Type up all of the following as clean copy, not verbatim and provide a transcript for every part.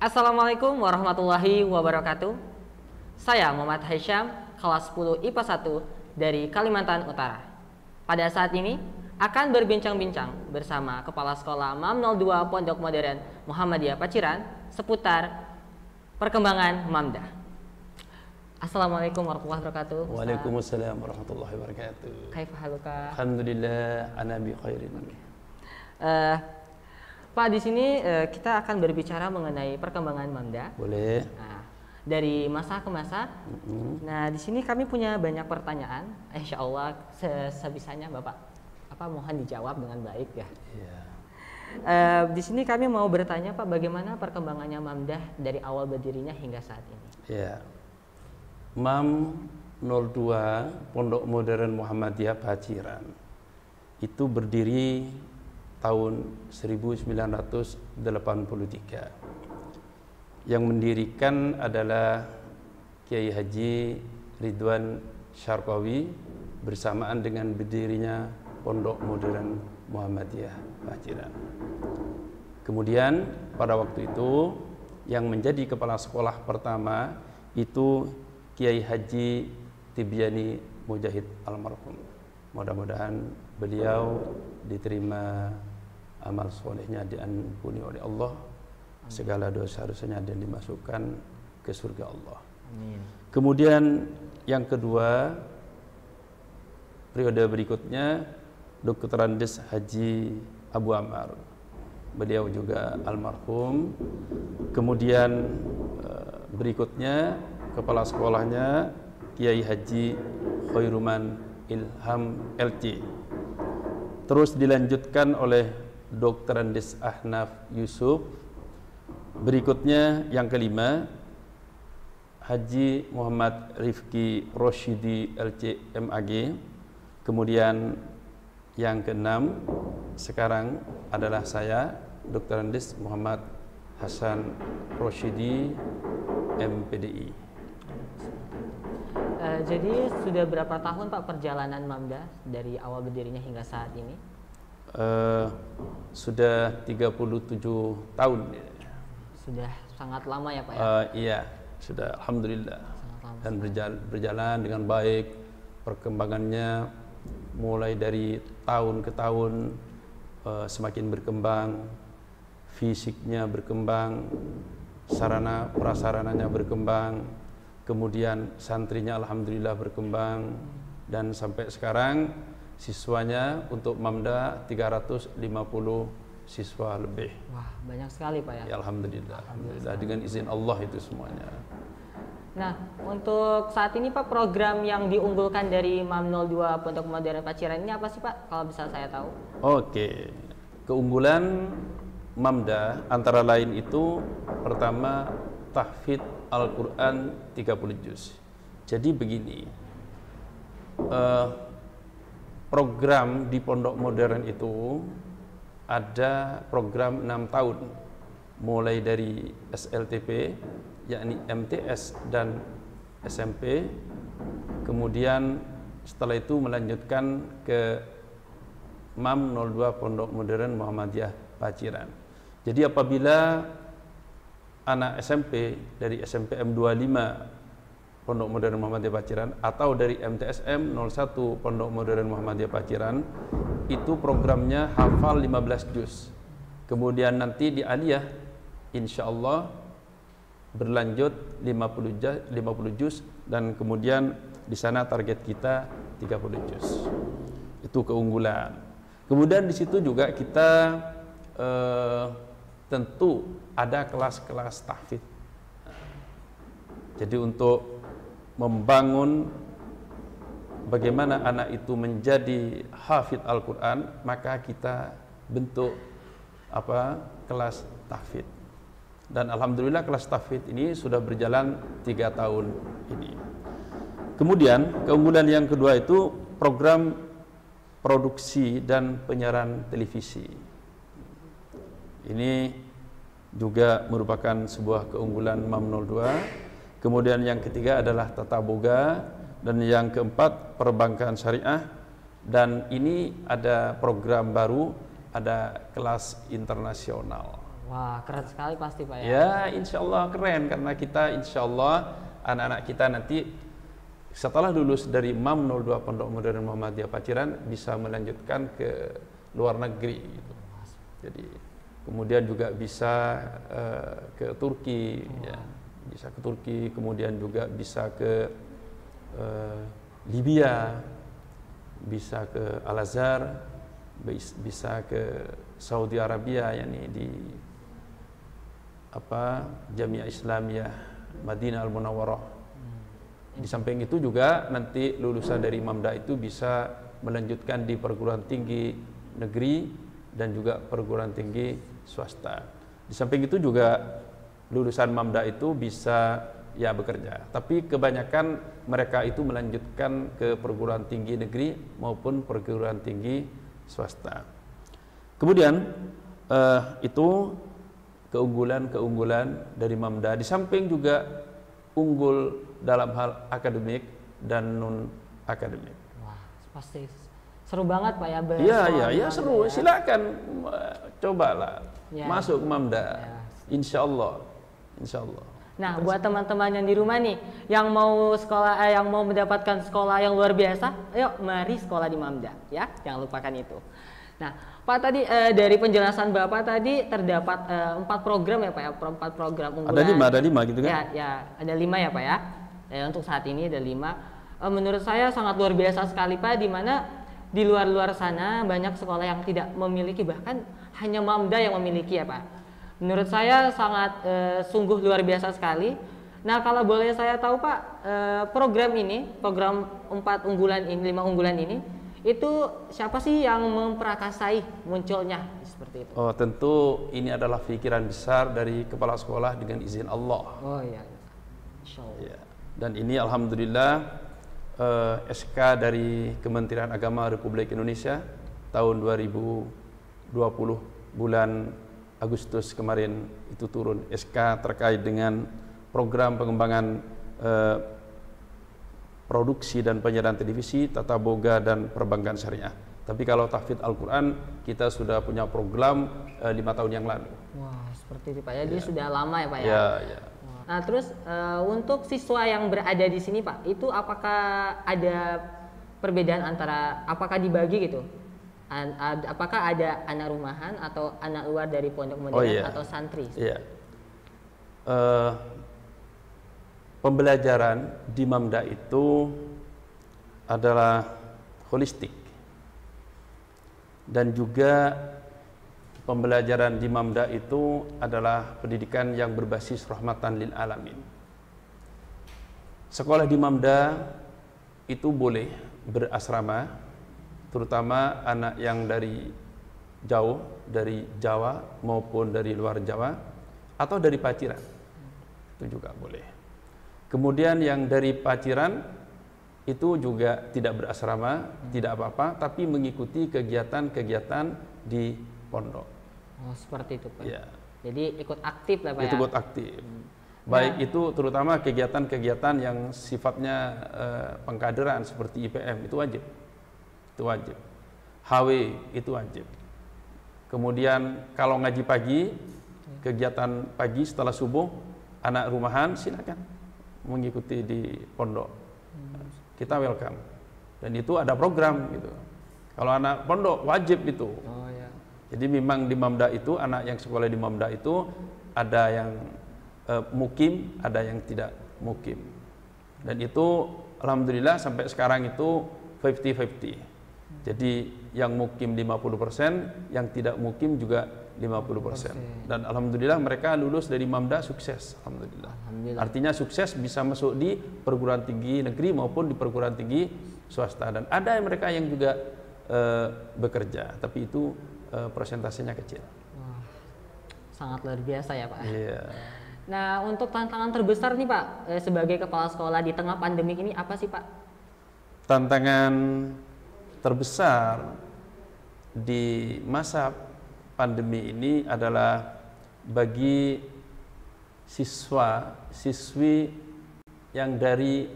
Assalamualaikum warahmatullahi wabarakatuh. Saya Muhammad Haisyam, kelas 10 IPA 1 dari Kalimantan Utara. Pada saat ini akan berbincang-bincang bersama Kepala Sekolah MAM 02 Pondok Modern Muhammadiyah Paciran seputar perkembangan MAMDA. Assalamualaikum warahmatullahi wabarakatuh. Waalaikumsalam warahmatullahi wabarakatuh. Kaifa haluka? Alhamdulillah, ana bi khairin. Pak, di sini kita akan berbicara mengenai perkembangan MAMDA. Boleh. Nah, dari masa ke masa. Nah, di sini kami punya banyak pertanyaan. Insya Allah sebisanya Bapak mohon dijawab dengan baik ya. Iya. Di sini kami mau bertanya Pak, bagaimana perkembangannya MAMDA dari awal berdirinya hingga saat ini? Ya. MAM 02 Pondok Modern Muhammadiyah Paciran itu berdiri tahun 1983. Yang mendirikan adalah Kiai Haji Ridwan Syarqawi bersamaan dengan berdirinya Pondok Modern Muhammadiyah Paciran. Kemudian pada waktu itu yang menjadi kepala sekolah pertama itu Kiai Haji Tibyani Mujahid almarhum. Mudah-mudahan beliau diterima amal solehnya, diampuni oleh Allah, segala dosa-dosanya dan dimasukkan ke surga Allah. Amin. Kemudian yang kedua, periode berikutnya Dr. Andes Haji Abu Ammar, beliau juga almarhum. Kemudian berikutnya kepala sekolahnya Kiai Haji Khairuman Ilham LC. Terus dilanjutkan oleh Dr. Andes Ahnaf Yusuf. Berikutnya yang kelima Haji Muhammad Rifki Roshidi LC MAG. Kemudian yang keenam sekarang adalah saya, Dr. Andes Muhammad Hasan Roshidi MPDI. Jadi sudah berapa tahun Pak perjalanan MAMDA dari awal berdirinya hingga saat ini? Sudah 37 tahun. Sudah sangat lama ya Pak ya? Iya, sudah alhamdulillah. Sangat lama. Dan berjalan dengan baik. Perkembangannya mulai dari tahun ke tahun semakin berkembang, fisiknya berkembang, sarana prasarananya berkembang, kemudian santrinya alhamdulillah berkembang, dan sampai sekarang siswanya untuk MAMDA 350 siswa lebih. Wah, banyak sekali Pak ya? Ya alhamdulillah, alhamdulillah dengan izin Allah itu semuanya. Nah, untuk saat ini Pak, program yang diunggulkan dari MAM 02 Pondok Modern Paciran ini apa sih Pak, kalau bisa saya tahu? Oke, keunggulan MAMDA antara lain itu pertama tahfidz Al-Quran 30 juz. Jadi begini, program di Pondok Modern itu ada program 6 tahun, mulai dari SLTP, yakni MTS dan SMP, kemudian setelah itu melanjutkan ke MAM 02 Pondok Modern Muhammadiyah Paciran. Jadi apabila anak SMP dari SMPM 25 Pondok Modern Muhammadiyah Paciran atau dari MTSM 01 Pondok Modern Muhammadiyah Paciran, itu programnya hafal 15 juz. Kemudian nanti di aliyah insya Allah berlanjut 50 juz dan kemudian di sana target kita 30 juz. Itu keunggulan. Kemudian di situ juga kita tentu ada kelas-kelas tahfidz. Jadi untuk membangun bagaimana anak itu menjadi hafidz Al-Quran, maka kita bentuk kelas tahfidz. Dan alhamdulillah kelas tahfidz ini sudah berjalan 3 tahun ini. Kemudian keunggulan yang kedua itu program produksi dan penyiaran televisi. Ini juga merupakan sebuah keunggulan MAM 02. Kemudian yang ketiga adalah tata boga, dan yang keempat perbankan syariah, dan ini ada program baru, ada kelas internasional. Wah, keren sekali pasti Pak ya. Ya, insya Allah keren, karena kita insya Allah anak-anak kita nanti setelah lulus dari MAM 02 Pondok Modern Muhammadiyah Paciran bisa melanjutkan ke luar negeri gitu. Jadi kemudian juga bisa ke Turki, ya, bisa ke Turki, kemudian juga bisa ke Libya, bisa ke Al-Azhar, bisa ke Saudi Arabia, yakni di Jamiah Islamiyah Madinah Al-Munawwarah. Di samping itu juga nanti lulusan dari Mamda itu bisa melanjutkan di perguruan tinggi negeri dan juga perguruan tinggi swasta. Di samping itu juga lulusan Mamda itu bisa ya bekerja. Tapi kebanyakan mereka itu melanjutkan ke perguruan tinggi negeri maupun perguruan tinggi swasta. Kemudian itu keunggulan dari Mamda. Di samping juga unggul dalam hal akademik dan non akademik. Wah, pasti seru banget Pak ya. Iya, seru. Ya. Silakan cobalah masuk ke Mamda. Ya. Insya Allah. Nah, buat teman-teman yang di rumah nih, yang mau sekolah, yang mau mendapatkan sekolah yang luar biasa, ayo mari sekolah di Mamda, ya. Jangan lupakan itu. Nah, Pak tadi dari penjelasan Bapak tadi terdapat 4 program ya Pak ya, 4 program unggulan. Ada 5 gitu kan? Ya, ada 5 ya Pak ya. Untuk saat ini ada 5. Menurut saya sangat luar biasa sekali Pak, di mana di luar sana banyak sekolah yang tidak memiliki, bahkan hanya Mamda yang memiliki ya Pak. Menurut saya sangat sungguh luar biasa sekali. Nah, kalau boleh saya tahu Pak, program 4 unggulan ini, 5 unggulan ini, itu siapa sih yang memperakasai munculnya seperti itu? Oh, tentu ini adalah pikiran besar dari kepala sekolah dengan izin Allah. Oh iya, insyaallah. Ya. Dan ini alhamdulillah SK dari Kementerian Agama Republik Indonesia tahun 2020 bulan Agustus kemarin itu turun SK terkait dengan program pengembangan produksi dan penyiaran televisi, tata boga dan perbankan syariah. Tapi kalau tahfidz Al-Quran kita sudah punya program 5 tahun yang lalu. Wah, seperti itu Pak ya. Dia sudah lama ya Pak ya. Ya. Nah, terus untuk siswa yang berada di sini Pak, itu apakah ada perbedaan antara, apakah dibagi gitu? Apakah ada anak rumahan atau anak luar dari pondok modern atau santri? Iya. Pembelajaran di Mamda itu adalah holistik, dan juga pembelajaran di Mamda itu adalah pendidikan yang berbasis rahmatan lil alamin. Sekolah di Mamda itu boleh berasrama, terutama anak yang dari jauh, dari Jawa maupun dari luar Jawa, atau dari Paciran, itu juga boleh. Kemudian yang dari Paciran itu juga tidak berasrama, tidak apa-apa, tapi mengikuti kegiatan-kegiatan di pondok. Oh, seperti itu Pak. Ya. Jadi ikut aktif lah Pak ya. Ikut aktif. Baik itu terutama kegiatan-kegiatan yang sifatnya pengkaderan seperti IPM itu wajib. Itu wajib. HW itu wajib. Kemudian kalau ngaji pagi, kegiatan pagi setelah subuh, anak rumahan silakan mengikuti di pondok. Kita welcome. Dan itu ada program gitu. Kalau anak pondok wajib itu. Oh ya. Jadi memang di Mamda itu, anak yang sekolah di Mamda itu ada yang mukim, ada yang tidak mukim. Dan itu alhamdulillah sampai sekarang itu 50-50. Jadi yang mukim 50%, yang tidak mukim juga 50%. Dan alhamdulillah mereka lulus dari Mamda sukses, alhamdulillah. Artinya sukses bisa masuk di perguruan tinggi negeri maupun di perguruan tinggi swasta. Dan ada mereka yang juga bekerja, tapi itu persentasenya kecil. Wah, sangat luar biasa ya Pak. Iya. Nah, untuk tantangan terbesar nih Pak, sebagai kepala sekolah di tengah pandemi ini apa sih Pak? Tantangan terbesar di masa pandemi ini adalah bagi siswi yang dari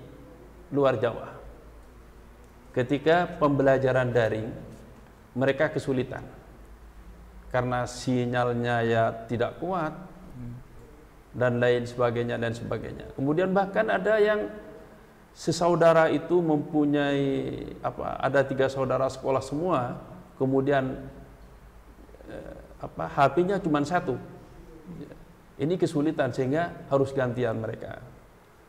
luar Jawa. Ketika pembelajaran daring, mereka kesulitan karena sinyalnya ya tidak kuat dan lain sebagainya dan sebagainya. Kemudian bahkan ada yang sesaudara itu mempunyai ada 3 saudara sekolah semua, kemudian HP-nya cuma 1. Ini kesulitan sehingga harus gantian mereka.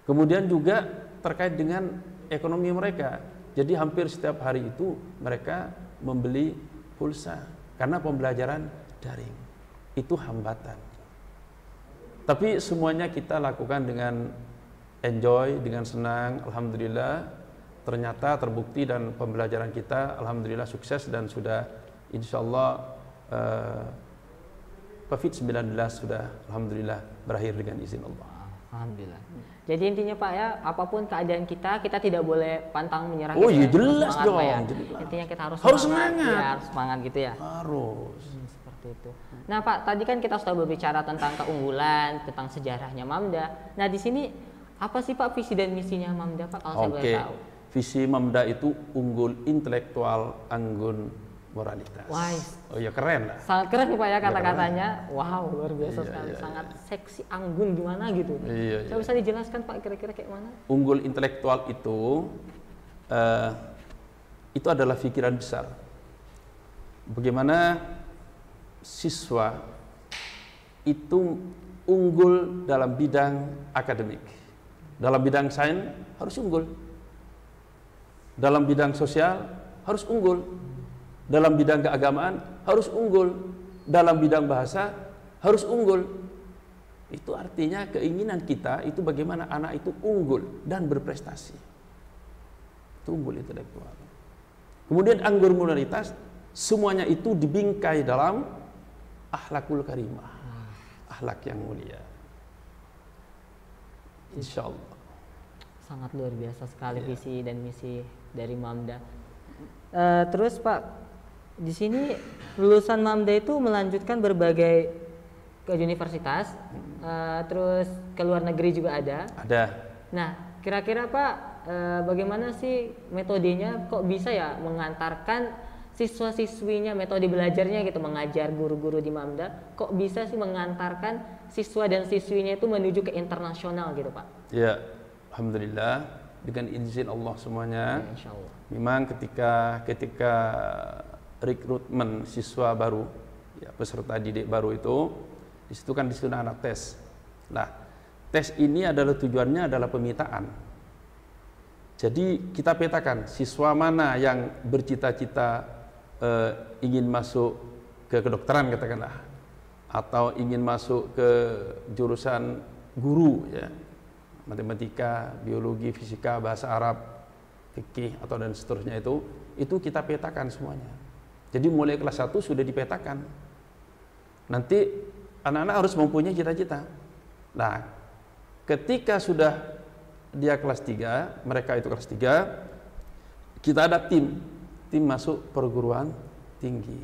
Kemudian juga terkait dengan ekonomi mereka. Jadi hampir setiap hari itu mereka membeli pulsa karena pembelajaran daring. Itu hambatan. Tapi semuanya kita lakukan dengan enjoy, dengan senang. Alhamdulillah ternyata terbukti dan pembelajaran kita alhamdulillah sukses dan sudah insyaallah COVID-19 sudah alhamdulillah berakhir dengan izin Allah. Alhamdulillah. Jadi intinya Pak ya, apapun keadaan kita tidak boleh pantang menyerah. Oh iya jelas semangat, dong. Pak, ya. Jelas. Intinya kita harus semangat. Ya, harus semangat gitu ya. Harus. Seperti itu. Nah Pak, tadi kan kita sudah berbicara tentang keunggulan, tentang sejarahnya Mamda. Nah di sini apa sih Pak visi dan misinya Mamda Pak kalau saya boleh tahu? Visi Mamda itu unggul intelektual, anggun moralitas. Wise. Oh ya keren lah. Sangat keren nih Pak ya kata-katanya. Wow, luar biasa sekali. Sangat seksi, anggun gimana gitu. Coba bisa dijelaskan Pak kira-kira kayak mana? Unggul intelektual itu adalah pikiran besar. Bagaimana siswa itu unggul dalam bidang akademik. Dalam bidang sains harus unggul. Dalam bidang sosial harus unggul. Dalam bidang keagamaan harus unggul, dalam bidang bahasa harus unggul. Itu artinya keinginan kita itu bagaimana anak itu unggul dan berprestasi. Itu unggul intelektual. Kemudian anggun moralitas, semuanya itu dibingkai dalam akhlakul karimah, akhlak yang mulia. Insya Allah. Sangat luar biasa sekali visi dan misi dari Mamda. Terus Pak, di sini lulusan Mamda itu melanjutkan berbagai ke universitas, terus ke luar negeri juga ada. Ada. Nah, kira-kira Pak, bagaimana sih metodenya? Kok bisa ya mengantarkan siswa-siswinya, metode belajarnya gitu, mengajar guru-guru di Mamda, kok bisa sih mengantarkan siswa dan siswinya itu menuju ke internasional gitu Pak? Ya, alhamdulillah dengan izin Allah semuanya. Ya, insya Allah. Memang ketika rekrutmen siswa baru, ya, peserta didik baru itu, di situ kan disuruh anak tes. Nah, tes ini adalah tujuannya adalah pemitaan. Jadi kita petakan siswa mana yang bercita-cita ingin masuk ke kedokteran katakanlah, atau ingin masuk ke jurusan guru, ya, matematika, biologi, fisika, bahasa Arab, fikih atau dan seterusnya itu kita petakan semuanya. Jadi mulai kelas 1 sudah dipetakan. Nanti anak-anak harus mempunyai cita-cita. Nah, ketika sudah dia kelas 3, mereka itu kelas 3, kita ada tim masuk perguruan tinggi.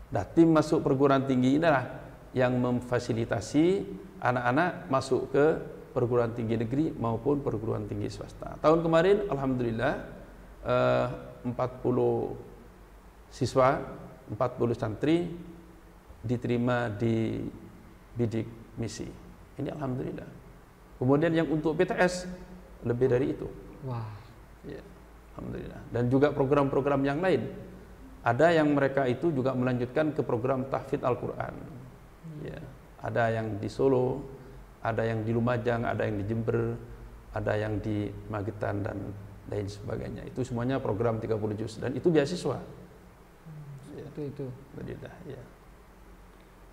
Nah, tim masuk perguruan tinggi inilah yang memfasilitasi anak-anak masuk ke perguruan tinggi negeri maupun perguruan tinggi swasta. Tahun kemarin alhamdulillah 40 siswa, 40 santri diterima di bidik misi. Ini alhamdulillah. Kemudian yang untuk PTS lebih dari itu. Wah. Ya, alhamdulillah. Dan juga program-program yang lain. Ada yang mereka itu juga melanjutkan ke program tahfidz Al-Qur'an. Ya, ada yang di Solo, ada yang di Lumajang, ada yang di Jember, ada yang di Magetan dan lain sebagainya. Itu semuanya program 30 juz dan itu beasiswa. Itu. Ya.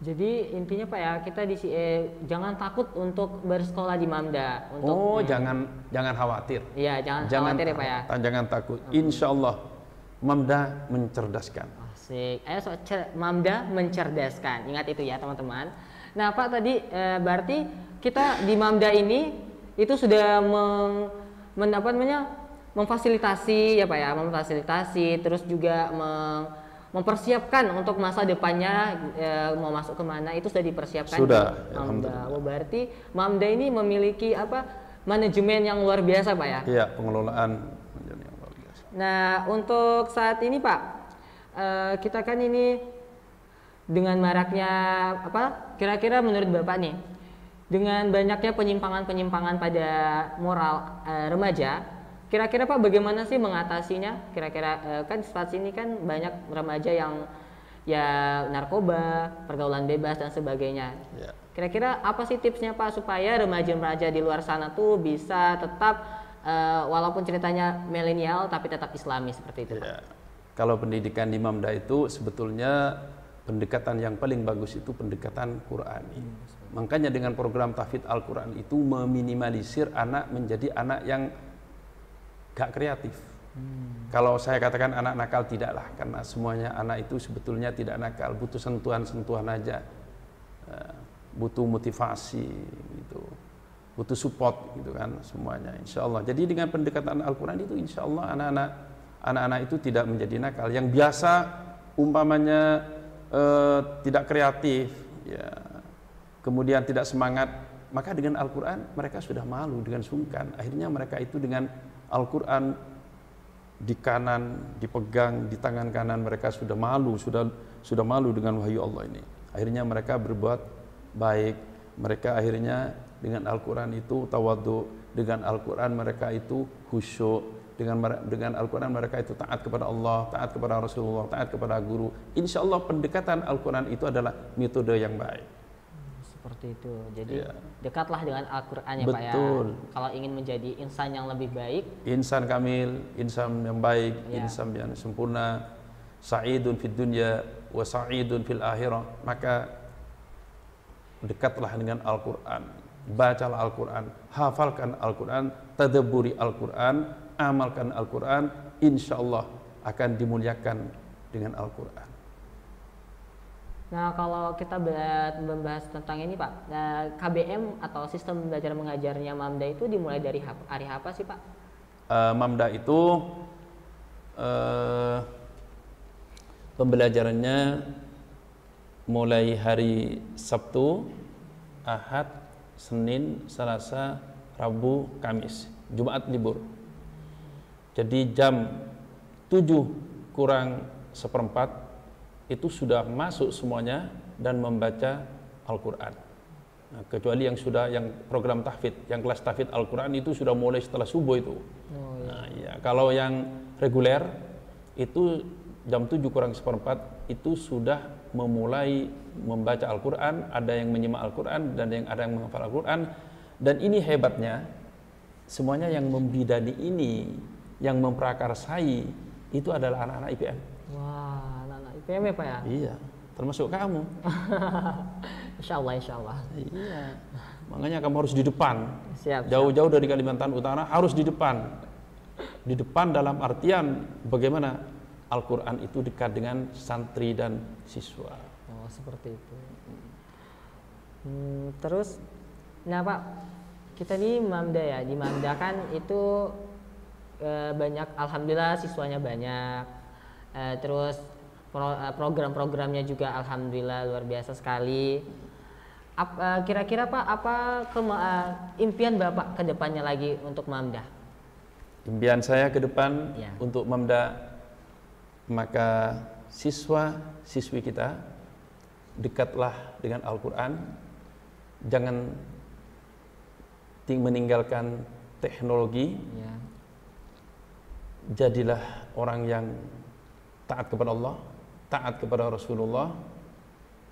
Jadi intinya Pak ya, kita jangan takut untuk bersekolah di Mamda. Jangan khawatir. Iya, jangan khawatir ya Pak ya. Jangan takut. Insya Allah Mamda mencerdaskan. Asik. Mamda mencerdaskan. Ingat itu ya teman-teman. Nah Pak tadi berarti kita di Mamda ini itu sudah memfasilitasi ya Pak ya, memfasilitasi terus juga mempersiapkan untuk masa depannya, mau masuk kemana itu sudah dipersiapkan. Sudah. Mamda. Berarti Mamda ini memiliki manajemen yang luar biasa Pak ya? Iya, pengelolaan manajemen yang luar biasa. Nah untuk saat ini Pak, kita kan ini dengan maraknya kira-kira menurut Bapak nih, dengan banyaknya penyimpangan-penyimpangan pada moral remaja, kira-kira Pak bagaimana sih mengatasinya? Kira-kira kan saat ini kan banyak remaja yang ya narkoba, pergaulan bebas dan sebagainya. Ya. Kira-kira apa sih tipsnya Pak supaya remaja-remaja di luar sana tuh bisa tetap walaupun ceritanya milenial tapi tetap islami seperti itu Pak? Ya. Kalau pendidikan di Mamda itu sebetulnya pendekatan yang paling bagus itu pendekatan Qurani. Makanya dengan program tahfidz Al-Quran itu meminimalisir anak menjadi anak yang gak kreatif. Kalau saya katakan anak nakal, tidaklah, karena semuanya anak itu sebetulnya tidak nakal, butuh sentuhan-sentuhan aja, butuh motivasi gitu, butuh support gitu kan semuanya, insya Allah. Jadi dengan pendekatan Al-Quran itu insya Allah anak-anak itu tidak menjadi nakal. Yang biasa umpamanya tidak kreatif, ya, kemudian tidak semangat, maka dengan Al-Quran mereka sudah malu dengan sungkan. Akhirnya mereka itu dengan Al-Quran di kanan dipegang di tangan kanan, mereka sudah malu, sudah malu dengan wahyu Allah ini. Akhirnya mereka berbuat baik, mereka akhirnya dengan Al-Quran itu tawadhu, dengan Al-Quran mereka itu khusyuk, dengan Al-Quran mereka itu taat kepada Allah, taat kepada Rasulullah, taat kepada guru. Insya Allah pendekatan Al-Quran itu adalah metode yang baik. Seperti itu. Jadi ya, dekatlah dengan Al-Quran ya Pak ya. Kalau ingin menjadi insan yang lebih baik, insan kamil, insan yang baik, ya, insan yang sempurna, sa'idun fid dunya wa sa'idun fil akhirah, maka dekatlah dengan Al-Quran, bacalah Al-Quran, hafalkan Al-Quran, tadabburi Al-Quran, amalkan Al-Quran, insya Allah akan dimuliakan dengan Al-Quran. Nah, kalau kita membahas tentang ini Pak, KBM atau sistem belajar mengajarnya Mamda itu dimulai dari hari apa sih Pak? Mamda itu pembelajarannya mulai hari Sabtu, Ahad, Senin, Selasa, Rabu, Kamis, Jumat libur. Jadi jam 7:04 itu sudah masuk semuanya dan membaca Al-Quran. Nah, kecuali yang program tahfidz, yang kelas tahfidz Al-Quran itu sudah mulai setelah subuh itu. Oh, iya. Nah, ya, kalau yang reguler itu jam 7:04 itu sudah memulai membaca Al-Quran, ada yang menyimak Al-Quran dan ada yang menghafal Al-Quran. Dan ini hebatnya, semuanya yang membidani ini, yang memprakarsai itu adalah anak-anak IPM. Wah, anak-anak IPM ya Pak ya? Iya, termasuk kamu. Insya Allah, insya Allah. Iya, makanya kamu harus di depan. Siap. Jauh-jauh dari Kalimantan Utara harus di depan. Di depan dalam artian bagaimana Al-Quran itu dekat dengan santri dan siswa. Oh, seperti itu. Terus, nah Pak, kita di Mamda ya, di Mamda kan itu banyak, alhamdulillah siswanya banyak. Terus program-programnya juga alhamdulillah luar biasa sekali. Kira-kira Pak, apa impian Bapak ke depannya lagi untuk Mamda? Impian saya ke depan ya, untuk Mamda, maka siswa-siswi kita dekatlah dengan Al-Quran, jangan meninggalkan teknologi, ya, jadilah orang yang taat kepada Allah, taat kepada Rasulullah,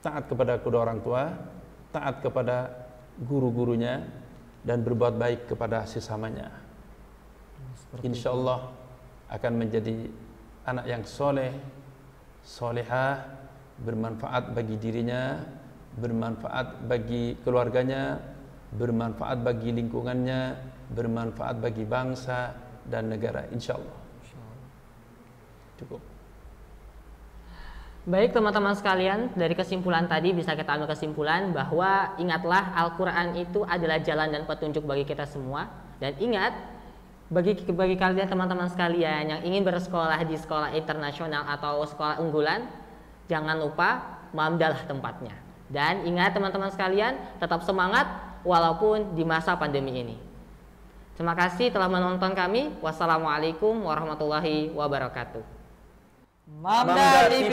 taat kepada kedua orang tua, taat kepada guru-gurunya, dan berbuat baik kepada sesamanya. Insya Allah akan menjadi anak yang soleh, solehah, bermanfaat bagi dirinya, bermanfaat bagi keluarganya, bermanfaat bagi lingkungannya, bermanfaat bagi bangsa dan negara. Insya Allah. Cukup. Baik teman-teman sekalian, dari kesimpulan tadi bisa kita ambil kesimpulan bahwa ingatlah Al-Quran itu adalah jalan dan petunjuk bagi kita semua. Dan ingat, bagi kalian teman-teman sekalian yang ingin bersekolah di sekolah internasional atau sekolah unggulan, jangan lupa Mamda lah tempatnya. Dan ingat teman-teman sekalian, tetap semangat walaupun di masa pandemi ini. Terima kasih telah menonton kami. Wassalamualaikum warahmatullahi wabarakatuh. Mamda TV.